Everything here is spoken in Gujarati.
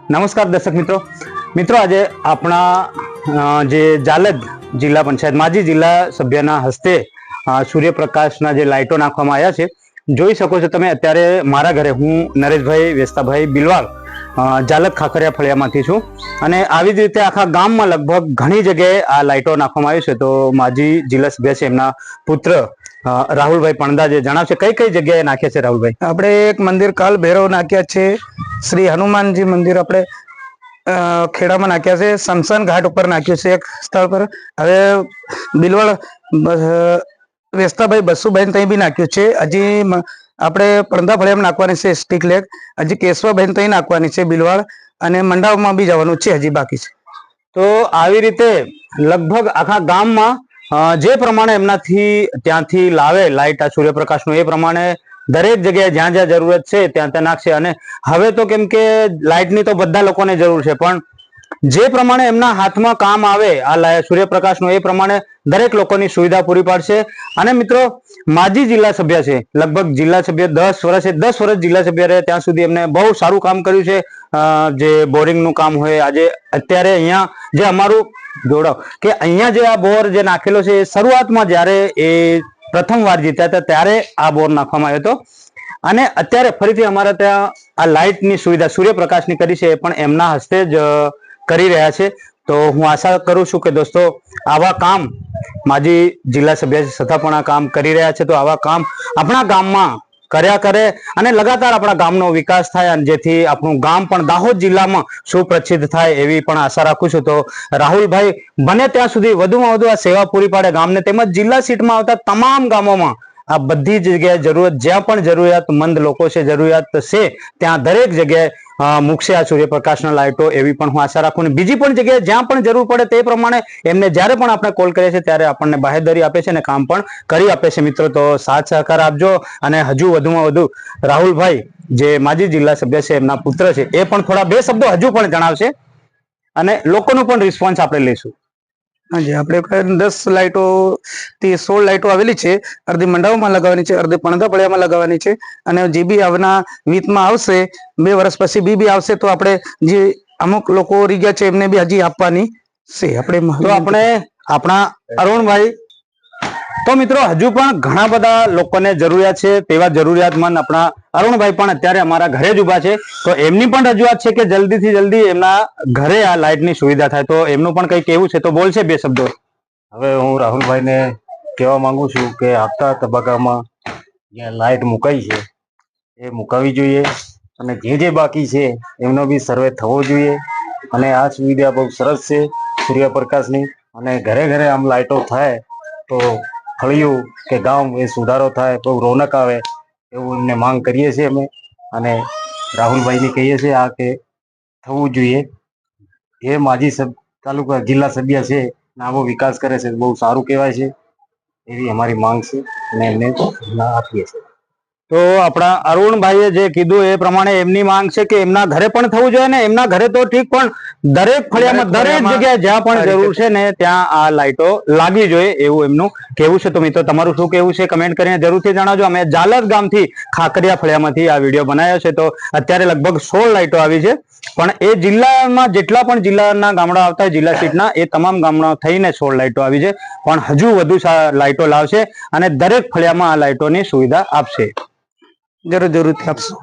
નમસ્કાર દર્શક મિત્રો આજે આપણા જે જાલદ જિલ્લા પંચાયત માજી જિલ્લા સભ્યના હસ્તે સૂર્યપ્રકાશના જે લાઇટો નાખવામાં આવ્યા છે જોઈ શકો છો તમે અત્યારે મારા ઘરે હું નરેશભાઈ વેસ્તાભાઈ બિલવાલ જાલદ ખાખરિયા ફળિયામાંથી છું અને આવી જ રીતે આખા ગામમાં લગભગ ઘણી જગ્યાએ આ લાઇટો નાખવામાં આવી છે તો માજી જિલ્લા સભ્ય છે એમના પુત્ર રાહુલભાઈ પણદાજે જણાવશે કઈ કઈ જગ્યાએ નાખ્યા છે રાહુલભાઈ? આપણે એક મંદિર કાલ ભૈરવ નાખ્યા છે, શ્રી હનુમાનજી મંદિર આપણે ખેડામાં નાખ્યા છે, શમશાન ઘાટ ઉપર નાખ્યું છે એક સ્થળ પર. હવે બિલવડ વેસ્તાભાઈ બસુભાઈ ત્યાં બી નાખ્યું છે. હજી આપણે પડદા ફળિયામાં નાખવાની છે સ્ટીક લેગ, હજી કેશવાબેન ત્યાં નાખવાની છે બિલવાડ, અને મંડાવમાં બી જવાનું છે, હજી બાકી છે. તો આવી રીતે લગભગ આખા ગામમાં જે પ્રમાણે એમનાથી ત્યાંથી લાવે લાઇટ આ સૂર્યપ્રકાશનું એ પ્રમાણે દરેક જગ્યાએ જ્યાં જ્યાં જરૂરત છે ત્યાં ત્યાં નાખશે. અને હવે તો કેમ કે લાઇટની તો બધા લોકોને જરૂર છે પણ જે પ્રમાણે એમના હાથમાં કામ આવે આ સૂર્યપ્રકાશનું એ પ્રમાણે દરેક લોકોની સુવિધા પૂરી પાડશે. અને મિત્રો માજી જિલ્લા સભ્ય છે, લગભગ જિલ્લા સભ્ય 10 વર્ષ જિલ્લા સભ્ય રહે ત્યાં સુધી એમને બહુ સારું કામ કર્યું છે. જે બોરિંગનું કામ હોય, આજે અત્યારે અહીંયા જે અમારું જોડાવ કે અહીંયા જે આ બોર જે નાખેલો છે શરૂઆતમાં જ્યારે એ પ્રથમ વાર જીત્યા હતા ત્યારે આ બોર નાખવામાં આવ્યો હતો અને અત્યારે ફરીથી અમારા ત્યાં આ લાઇટની સુવિધા સૂર્યપ્રકાશની કરી છે એ પણ એમના હસ્તે જ કરી રહ્યા છે. તો હું આશા કરું છું કે દોસ્તો આવા કામ માજી જિલ્લા સભ્ય છતાં પણ આ કામ કરી રહ્યા છે તો આવા કામ આપણા ગામમાં કર્યા કરે અને લગાતાર આપણા ગામનો વિકાસ થાય અને જેથી આપણું ગામ પણ દાહોદ જિલ્લામાં સુપ્રસિદ્ધ થાય એવી પણ આશા રાખું છું. તો રાહુલભાઈ બને ત્યાં સુધી વધુમાં વધુ આ સેવા પૂરી પાડે ગામને, તેમજ જિલ્લા સીટમાં આવતા તમામ ગામોમાં આ બધી જગ્યાએ જરૂરત જ્યાં પણ જરૂરિયાતમંદ લોકો છે, જરૂરિયાત છે ત્યાં દરેક જગ્યાએ મૂકશે આ સૂર્યપ્રકાશના લાઇટો એવી પણ હું આશા રાખું. બીજી પણ જગ્યાએ જ્યાં પણ જરૂર પડે તે પ્રમાણે એમને જ્યારે પણ આપણે કોલ કરીએ છીએ ત્યારે આપણને બાહેધરી આપે છે અને કામ પણ કરી આપે છે. મિત્રો તો સાથ સહકાર આપજો અને હજુ વધુમાં વધુ રાહુલભાઈ જે માજી જિલ્લા સભ્ય છે એમના પુત્ર છે એ પણ થોડા બે શબ્દો હજુ પણ જણાવશે અને લોકોનો પણ રિસ્પોન્સ આપણે લઈશું. હાજી, આપણે 10 લાઇટો થી 16 લાઇટો આવેલી છે. અડધી મંડાવમાં લગાવવાની છે, અડધી પડદા ફળિયામાં લગાવવાની છે અને જે બી આવના વીતમાં આવશે 2 વર્ષ પછી બી આવશે તો આપણે જે અમુક લોકો રહી ગયા છે એમને બી હજી આપવાની છે. આપણે આપણા અરુણભાઈ તો મિત્રો હજુ પણ ઘણા બધા લોકોને જરૂરિયાત છે તેવા જરૂરિયાતમંદ આપણા અરુણભાઈ પણ અત્યારે અમારા ઘરે જ ઉભા છે. તો એમની પણ રજૂઆત છે કે જલ્દીથી જલ્દી એમના ઘરે આ લાઇટની સુવિધા થાય. તો એમનું પણ કંઈ કહેવું છે તો બોલશે બે શબ્દો. હવે હું રાહુલભાઈને કહેવા માંગુ છું કે આવતા તબક્કામાં જ્યાં લાઇટ મુકાઈ છે એ મુકાવી જોઈએ અને જે બાકી છે એમનો બી સર્વે થવો જોઈએ. અને આ સુવિધા બહુ સરસ છે સૂર્યપ્રકાશની, અને ઘરે ઘરે આમ લાઇટો થાય તો ફળિયું કે ગામ એ સુધારો થાય, બહુ રોનક આવે એવું એમને માંગ કરીએ છીએ અમે. અને રાહુલભાઈને કહીએ છીએ આ કે થવું જોઈએ. એ માજી તાલુકા જિલ્લા સભ્ય છે ને આવો વિકાસ કરે છે બહુ સારું કહેવાય છે એવી અમારી માંગ છે અને એમને આપીએ છીએ. તો આપણા અરુણભાઈએ જે કીધું એ પ્રમાણે એમની માંગ છે કે એમના ઘરે પણ થવું જોઈએ ને એમના ઘરે તો ઠીક પણ દરેક ફળિયામાં દરેક જગ્યાએ જ્યાં પણ જરૂર છે ને ત્યાં આ લાઇટો લાગવી જોઈએ એવું એમનું કહેવું છે. તો મિત્રો તમારું શું કહેવું છે કમેન્ટ કરીને જરૂરથી જણાવજો. અમે જાલદ ગામથી ખાખરિયા ફળિયામાંથી આ વિડીયો બનાવ્યો છે. તો અત્યારે લગભગ 16 લાઇટો આવી છે પણ એ જિલ્લામાં જેટલા પણ જિલ્લાના ગામડા આવતા હોય જિલ્લા સીટના એ તમામ ગામડા થઈને 16 લાઇટો આવી છે પણ હજુ વધુ લાઇટો લાવશે અને દરેક ફળિયામાં આ લાઇટોની સુવિધા આપશે. જરૂરથી આપશું.